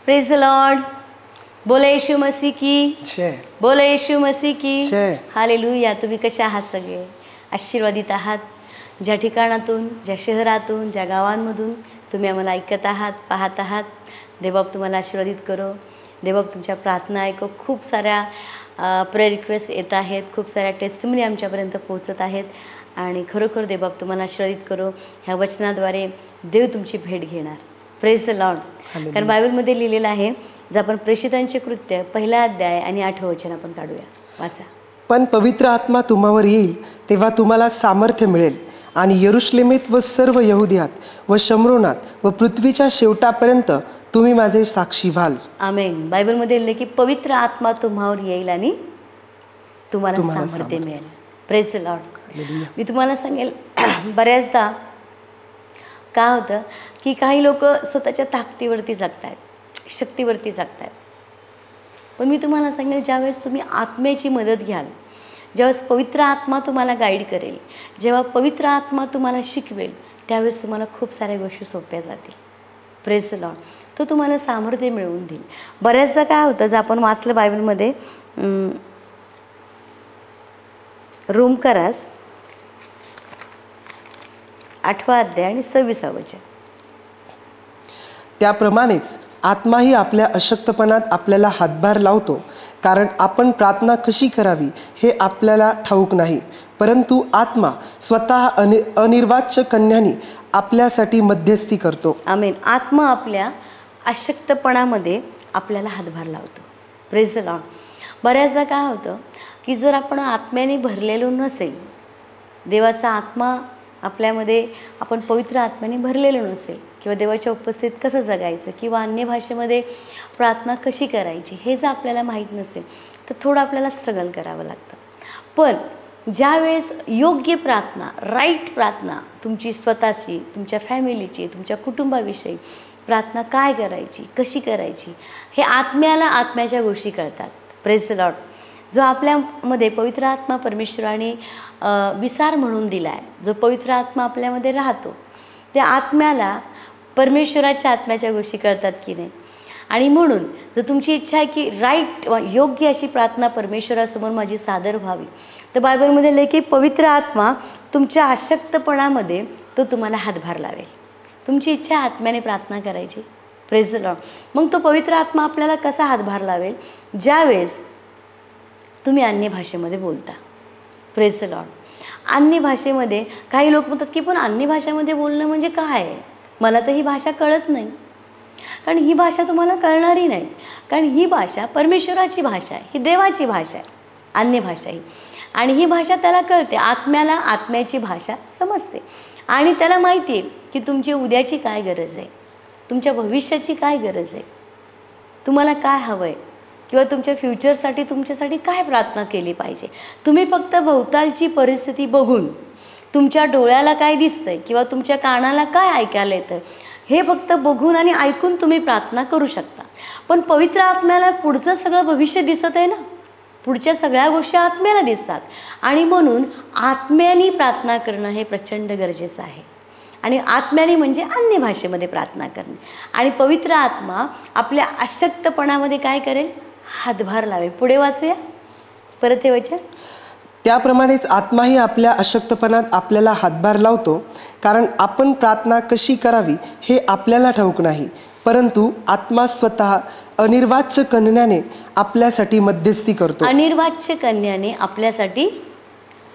Praise the Lord. बोला येशू मसीह की जय. बोला येशू मसीह की जय. हालेलुया. तुम्ही कसे आहात? सगळे आशीर्वादित आहात. ज्या ठिकाणातून, ज्या शहरातून, ज्या गावांमधून तुम्ही आम्हाला ऐकत आहात, पाहत आहात, देवबाप तुम्हाला आशीर्वादित करो. देवबाप तुमच्या प्रार्थना ऐको. खूप साऱ्या प्रेयर रिक्वेस्ट येत आहेत, खूप साऱ्या टेस्टमनी आमच्यापर्यंत पोहोचत आहेत आणि खरोखर देवबाप तुम्हाला आशीर्वादित करो. ह्या वचनाद्वारे देव तुमची भेट घेणार. Praise the Lord. कारण बायबलमध्ये लिहिलेलं आहे, जर आपण प्रेषितांचे कृत्य 1 अध्याय आणि 8 वचन आपण काढूया. वाचा. पण पवित्र आत्मा तुम्हावर येईल तेव्हा तुम्हाला सामर्थ्य मिळेल आणि यरूशलेमेत व सर्व यहुदियात व शमरोनात व पृथ्वीच्या शेवटापर्यंत तुम्ही माझे साक्षी व्हाल. आमेन. बायबलमध्ये लिहिले की पवित्र आत्मा तुम्हावर येईल आणि तुम्हाला सामर्थ्य मिळेल. Praise the Lord. मी तुम्हाला सांगेल, बऱ्याचदा काय होतं की काही लोक स्वतःच्या ताकदीवरती जगत आहेत, शक्तीवरती जगत आहेत. पण मी तुम्हाला सांगेल, ज्यावेळेस तुम्ही आत्म्याची मदत घ्याल, ज्यावेळेस पवित्र आत्मा तुम्हाला गाईड करेल, जेव्हा पवित्र आत्मा तुम्हाला शिकवेल, त्यावेळेस तुम्हाला खूप साऱ्या गोष्टी सोप्या जातील. Praise the Lord. तो तुम्हाला सामर्थ्य मिळवून देईल. बऱ्याचदा काय होतं, जर आपण वाचलं बायबलमध्ये रोमकरास 8 अध्याय आणि 26 वचन. त्याप्रमाणेच आत्माही आपल्या अशक्तपणात आपल्याला हातभार लावतो, कारण आपण प्रार्थना कशी करावी हे आपल्याला ठाऊक नाही, परंतु आत्मा स्वतः अनिर्वाच्य कन्याने आपल्यासाठी मध्यस्थी करतो. आमेन. आत्मा आपल्या अशक्तपणामध्ये आपल्याला हातभार लावतो. Praise the Lord. बऱ्याचदा काय होतं की जर आपण आत्म्याने भरलेलो नसेल, देवाचा आत्मा आपल्यामध्ये, आपण पवित्र आत्म्याने भरलेलो नसेल, किंवा देवाच्या उपस्थितीत कसं जगायचं, किंवा अन्य भाषेमध्ये प्रार्थना कशी करायची, हे जर आपल्याला माहीत नसेल तर थोडं आपल्याला स्ट्रगल करावं लागतं. पण ज्यावेळेस योग्य प्रार्थना, राईट प्रार्थना, तुमची स्वतःची, तुमच्या फॅमिलीची, तुमच्या कुटुंबाविषयी प्रार्थना काय करायची, कशी करायची, हे आत्म्याला आत्म्याच्या गोष्टी कळतात. Praise the Lord. जो आपल्यामध्ये पवित्र आत्मा परमेश्वराने विसार म्हणून दिला आहे, जो पवित्र आत्मा आपल्यामध्ये राहतो, त्या आत्म्याला परमेश्वराच्या आत्म्याच्या गोष्टी कळतात की नाही. आणि म्हणून जर तुमची इच्छा आहे की राईट, योग्य अशी प्रार्थना परमेश्वरासमोर माझी सादर व्हावी, तर बायबलमध्ये लिहिले की पवित्र आत्मा तुमच्या अशक्तपणामध्ये तो तुम्हाला हातभार लावेल. तुमची इच्छा आत्म्याने प्रार्थना करायची. Praise the Lord. मग तो पवित्र आत्मा आपल्याला कसा हातभार लावेल? ज्यावेळेस तुम्ही अन्य भाषेमध्ये बोलता. Praise the Lord. अन्य भाषेमध्ये काही लोक म्हणतात की पण अन्य भाषेमध्ये बोलणं म्हणजे काय आहे? मला तर ही भाषा कळत नाही. कारण ही भाषा तुम्हाला कळणारी नाही, कारण ही भाषा परमेश्वराची भाषा आहे, ही देवाची भाषा आहे, अन्य भाषा ही. आणि ही भाषा त्याला कळते, आत्म्याला आत्म्याची भाषा समजते. आणि त्याला माहिती आहे की तुमची उद्याची काय गरज आहे, तुमच्या भविष्याची काय गरज आहे, तुम्हाला काय हवं आहे, किंवा तुमच्या फ्युचरसाठी तुमच्यासाठी काय प्रार्थना केली पाहिजे. तुम्ही फक्त भोवतालची परिस्थिती बघून, तुमच्या डोळ्याला काय दिसतंय किंवा तुमच्या कानाला काय ऐकायला येतं, हे फक्त बघून आणि ऐकून तुम्ही प्रार्थना करू शकता. पण पवित्र आत्म्याला पुढचं सगळं भविष्य दिसत आहे ना, पुढच्या सगळ्या गोष्टी आत्म्याला दिसतात. आणि म्हणून आत्म्याने प्रार्थना करणं हे प्रचंड गरजेचं आहे. आणि आत्म्याने म्हणजे अन्य भाषेमध्ये प्रार्थना करणे. आणि पवित्र आत्मा आपल्या अशक्तपणामध्ये काय करेल? हातभार लावेल. पुढे वाचूया परत हे वचन. त्याप्रमाणेच आत्माही आपल्या अशक्तपणात आपल्याला हातभार लावतो, कारण आपण प्रार्थना कशी करावी हे आपल्याला ठाऊक नाही, परंतु आत्मा स्वतः अनिर्वाच्य कन्याने आपल्यासाठी मध्यस्थी करतो. अनिर्वाच्य कन्याने आपल्यासाठी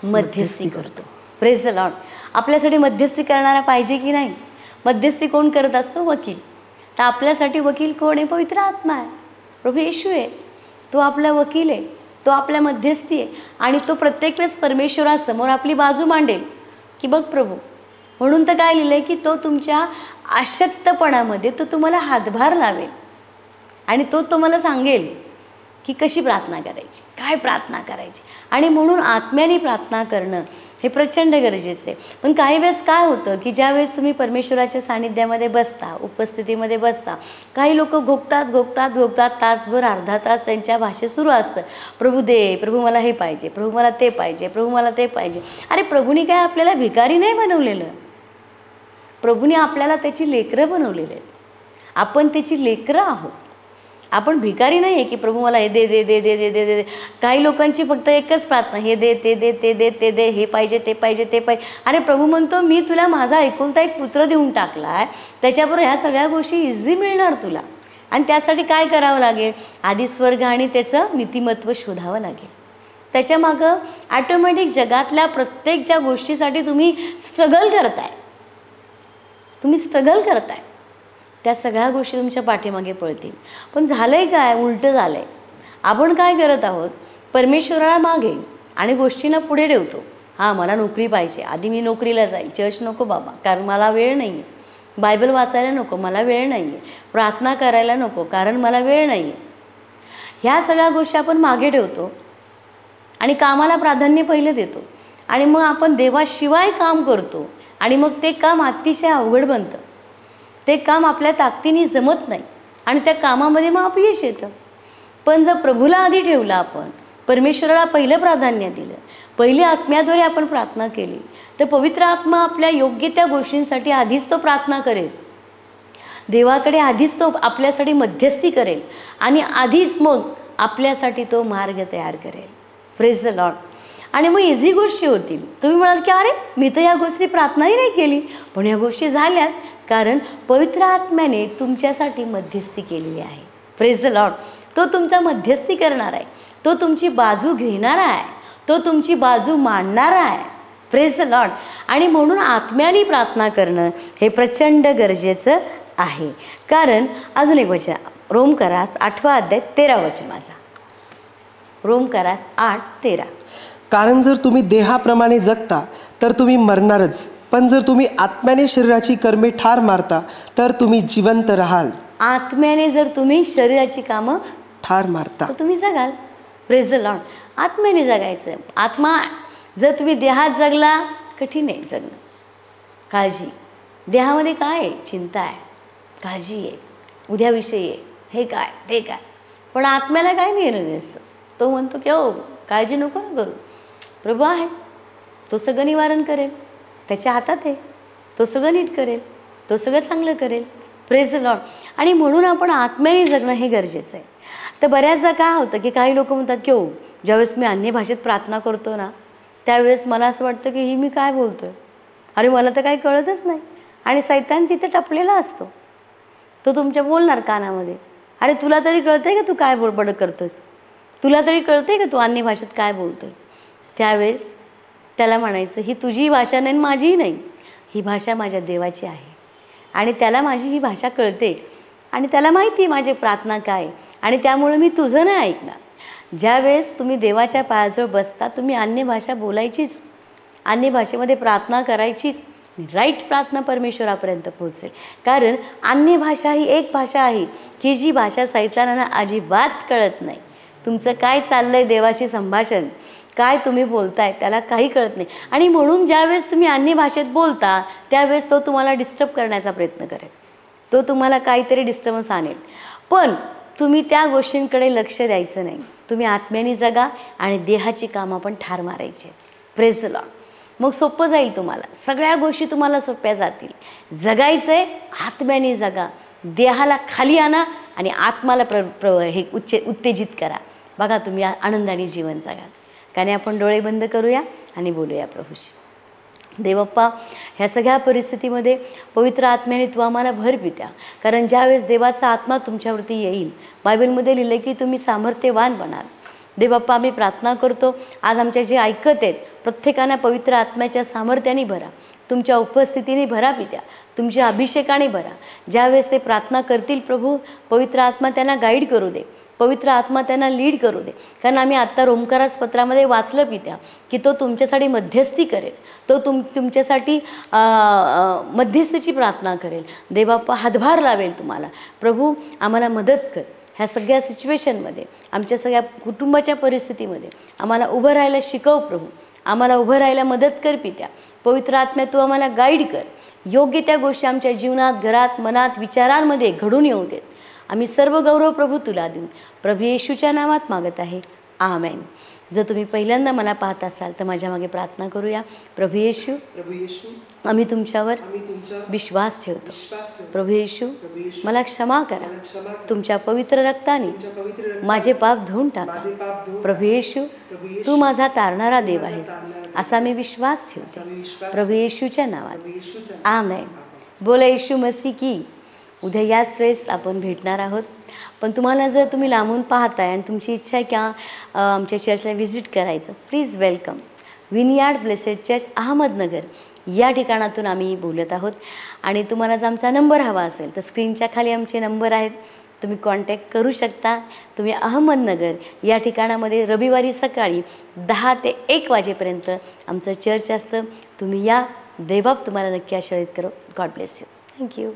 मध्यस्थी करतो. Praise the Lord. आपल्यासाठी मध्यस्थी करणारा पाहिजे की नाही? मध्यस्थी कोण करत असतो? वकील. तर आपल्यासाठी वकील कोण आहे? पवित्र आत्मा आहे, प्रभू येशू आहे. तो आपला वकील आहे, तो आपल्या मध्यस्थी आहे. आणि तो प्रत्येक वेळेस परमेश्वरासमोर आपली बाजू मांडेल की बघ प्रभू. म्हणून तर काय लिहिलं आहे की तो तुमच्या अशक्तपणामध्ये तो तुम्हाला हातभार लावेल आणि तो तुम्हाला सांगेल की कशी प्रार्थना करायची, काय प्रार्थना करायची. आणि म्हणून आत्म्याने प्रार्थना करणं हे प्रचंड गरजेचं आहे. पण काही वेळेस काय होतं की ज्यावेळेस तुम्ही परमेश्वराच्या सानिध्यामध्ये बसता, उपस्थितीमध्ये बसता, काही लोक घोकतात तासभर, अर्धा तास त्यांच्या भाषेत सुरू असतं, प्रभू दे, प्रभू मला हे पाहिजे, प्रभू मला ते पाहिजे, प्रभू मला ते पाहिजे. अरे प्रभूने काय आपल्याला भिकारी नाही बनवलेलं, प्रभूने आपल्याला त्याची लेकरं बनवलेले आहेत. आपण त्याची लेकरं आहोत. आपण भिकारी नाही आहे की प्रभू मला हे दे दे दे दे दे दे दे. काही लोकांची फक्त एकच प्रार्थना, हे दे ते दे ते दे ते दे, हे पाहिजे ते पाहिजे ते पाहिजे. अरे प्रभू म्हणतो मी तुला माझा एकुलता एक पुत्र देऊन टाकला आहे, त्याच्याबरोबर ह्या सगळ्या गोष्टी इझी मिळणार तुला. आणि त्यासाठी काय करावं लागेल? आधी स्वर्ग आणि त्याचं नीतिमत्व शोधावं लागेल. त्याच्यामागं ॲटोमॅटिक जगातल्या प्रत्येक ज्या गोष्टीसाठी तुम्ही स्ट्रगल करताय, त्या सगळ्या गोष्टी तुमच्या पाठीमागे पळतील. पण झालं आहे काय? उलटं झालं आहे. आपण काय करत आहोत? परमेश्वराला मागे आणि गोष्टींना पुढे ठेवतो. हां, मला नोकरी पाहिजे, आधी मी नोकरीला जाईल. चर्च नको बाबा, कारण मला वेळ नाही आहे. बायबल वाचायला नको, मला वेळ नाही आहे. प्रार्थना करायला नको, कारण मला वेळ नाही आहे. ह्या सगळ्या गोष्टी आपण मागे ठेवतो आणि कामाला प्राधान्य पहिलं देतो. आणि मग आपण देवाशिवाय काम करतो आणि मग ते काम अतिशय अवघड बनतं. ते काम आपल्या ताकदीने जमत नाही आणि त्या कामामध्ये मग अपयश येतं. पण जर प्रभूला आधी ठेवलं, आपण परमेश्वराला पहिलं प्राधान्य दिलं, पहिली आत्म्याद्वारे आपण प्रार्थना केली, तर पवित्र आत्मा आपल्या योग्य त्या गोष्टींसाठी आधीच तो प्रार्थना करेल. देवाकडे आधीच तो आपल्यासाठी मध्यस्थी करेल आणि आधीच मग आपल्यासाठी तो मार्ग तयार करेल. Praise the Lord. आणि मग इझी गोष्टी होतील. तुम्ही म्हणाल की अरे मी तर या गोष्टी प्रार्थनाही नाही केली, पण या गोष्टी झाल्यात कारण पवित्र आत्म्याने तुमच्यासाठी मध्यस्थी केलेली आहे. Praise the Lord. तो तुमचा मध्यस्थी करणार आहे, तो तुमची बाजू घेणारा आहे, तो तुमची बाजू मांडणारा आहे. Praise the Lord. आणि म्हणून आत्म्याने प्रार्थना करणं हे प्रचंड गरजेचं आहे. कारण अजून एक वचन, रोमकरास 8 अध्याय 13 वचन माझा. रोमकरास 8:13. कारण जर तुम्ही देहाप्रमाणे जगता तर तुम्ही मरणारच, पण जर तुम्ही आत्म्याने शरीराची कर्मे ठार मारता तर तुम्ही जिवंत राहाल. आत्म्याने जर तुम्ही शरीराची कामं ठार मारता तर तुम्ही जगाल. Praise the lord. आत्म्याने जगायचं. आत्मा जर तुम्ही देहात जगला, कठीण आहे जगणं. काळजी, देहामध्ये काय आहे? चिंता आहे, काळजी आहे, उद्याविषयी आहे, हे काय ते काय. पण आत्म्याला काय घेणं नसतं. तो म्हणतो की हो काळजी नको ना करू, प्रभू आहे, तो सगळं निवारण करेल, त्याच्या हातात आहे, तो सगळं नीट करेल, तो सगळं चांगलं करेल. Praise the Lord. आणि म्हणून आपण आत्म्याने जगणं हे गरजेचं आहे. तर बऱ्याचदा काय होतं की काही लोक म्हणतात की हो ज्यावेळेस मी अन्य भाषेत प्रार्थना करतो ना, त्यावेळेस मला असं वाटतं की ही मी काय बोलतो आहे, अरे मला तर काही कळतच नाही. आणि सैतान तिथे टपलेला असतो, तो तुमच्या बोलणार कानामध्ये, अरे तुला तरी कळतं आहे का तू काय बडबड करतोस, तुला तरी कळतं आहे का तू अन्य भाषेत काय बोलतो आहे. त्यावेळेस त्याला म्हणायचं ही तुझी भाषा नाही, माझीही नाही, ही भाषा माझ्या देवाची आहे आणि त्याला माझी ही भाषा कळते आणि त्याला माहिती आहे माझी प्रार्थना काय, आणि त्यामुळे मी तुझं नाही ऐकणार. ज्यावेळेस तुम्ही देवाच्या पायाजवळ बसता, तुम्ही अन्य भाषा बोलायचीच, अन्य भाषेमध्ये प्रार्थना करायचीच. राईट प्रार्थना परमेश्वरापर्यंत पोहोचेल. कारण अन्य भाषा ही एक भाषा आहे की जी भाषा सैतानांना अजिबात कळत नाही. तुमचं काय चाललं आहे देवाशी संभाषण, काय तुम्ही बोलताय त्याला काही कळत नाही. आणि म्हणून ज्यावेळेस तुम्ही अन्य भाषेत बोलता त्यावेळेस तो तुम्हाला डिस्टर्ब करण्याचा प्रयत्न करेल, तो तुम्हाला काहीतरी डिस्टर्बन्स आणेल. पण तुम्ही त्या गोष्टींकडे लक्ष द्यायचं नाही. तुम्ही आत्म्याने जगा आणि देहाची कामं पण ठार मारायची. Praise the Lord. मग सोपं जाईल तुम्हाला, सगळ्या गोष्टी तुम्हाला सोप्या जातील. जगायचं आहे आत्म्याने जगा, देहाला खाली आणा आणि आत्माला हे उत्तेजित करा. बघा तुम्ही आनंदाने जीवन जगाल. कारण आपण डोळे बंद करूया आणि बोलूया प्रभूशी. देवप्पा, ह्या सगळ्या परिस्थितीमध्ये पवित्र आत्म्याने तू आम्हाला भर पित्या. कारण ज्यावेळेस देवाचा आत्मा तुमच्यावरती येईल, बायबलमध्ये लिहिलं की तुम्ही सामर्थ्यवान बनाल. देवप्पा, आम्ही प्रार्थना करतो आज आमच्या जे ऐकत आहेत प्रत्येकानं पवित्र आत्म्याच्या सामर्थ्याने भरा, तुमच्या उपस्थितीने भरा पित्या, तुमच्या अभिषेकाने भरा. ज्यावेळेस ते प्रार्थना करतील प्रभू, पवित्र आत्मा त्यांना गाईड करू दे, पवित्र आत्मा त्यांना लीड करू दे. कारण आम्ही आत्ता रोमकारास पत्रामध्ये वाचलं पित्या की तो तुमच्यासाठी मध्यस्थी करेल, तो तुमच्यासाठी मध्यस्थीची प्रार्थना करेल. देवबाप्पा हातभार लावेल तुम्हाला. प्रभू आम्हाला मदत कर, ह्या सगळ्या सिच्युएशनमध्ये, आमच्या सगळ्या कुटुंबाच्या परिस्थितीमध्ये आम्हाला उभं राहायला शिकव प्रभू, आम्हाला उभं राहायला मदत कर पित्या. पवित्र आत्म्या तू आम्हाला गाईड कर. योग्य त्या गोष्टी आमच्या जीवनात, घरात, मनात, विचारांमध्ये घडून येऊ देत. आम्ही सर्व गौरव प्रभू तुला देऊ. प्रभू येशूच्या नावात मागत आहे, आमेन. जर तुम्ही पहिल्यांदा मला पाहत असाल तर माझ्या मागे प्रार्थना करूया. प्रभू येशू, प्रभू येशू, आम्ही तुमच्यावर आम्ही तुमच्या विश्वास ठेवतो. विश्वास ठेवतो. प्रभू येशू, प्रभू येशू, मला क्षमा करा. मला क्षमा करा. तुमच्या पवित्र रक्ताने तुमच्या पवित्र रक्ताने माझे पाप धुवून टाका. माझे पाप धुवून प्रभू येशू, प्रभू येशू, तू माझा तारणारा देव माझा आहेस तारणारा देव असा मी विश्वास ठेवते. आम्ही विश्वास प्रभू येशूच्या नावात प्रभू येशूच्या आमेन. बोला येशू मसीह की. उद्या याच वेळेस आपण भेटणार आहोत. पण तुम्हाला जर तुम्ही लांबून पाहताय आणि तुमची इच्छा आहे की आमच्या चर्चला व्हिजिट करायचं, please welcome. Vineyard blessed church Ahmednagar या ठिकाणातून आम्ही बोलत आहोत. आणि तुम्हाला जर आमचा नंबर हवा असेल तर स्क्रीनच्या खाली आमचे नंबर आहेत, तुम्ही कॉन्टॅक्ट करू शकता. तुम्ही अहमदनगर या ठिकाणामध्ये रविवारी सकाळी 10 ते 1 वाजेपर्यंत आमचं चर्च असतं. तुम्ही या. देवबाप तुम्हाला नक्की आशीर्वादित करो. God bless you. थँक्यू.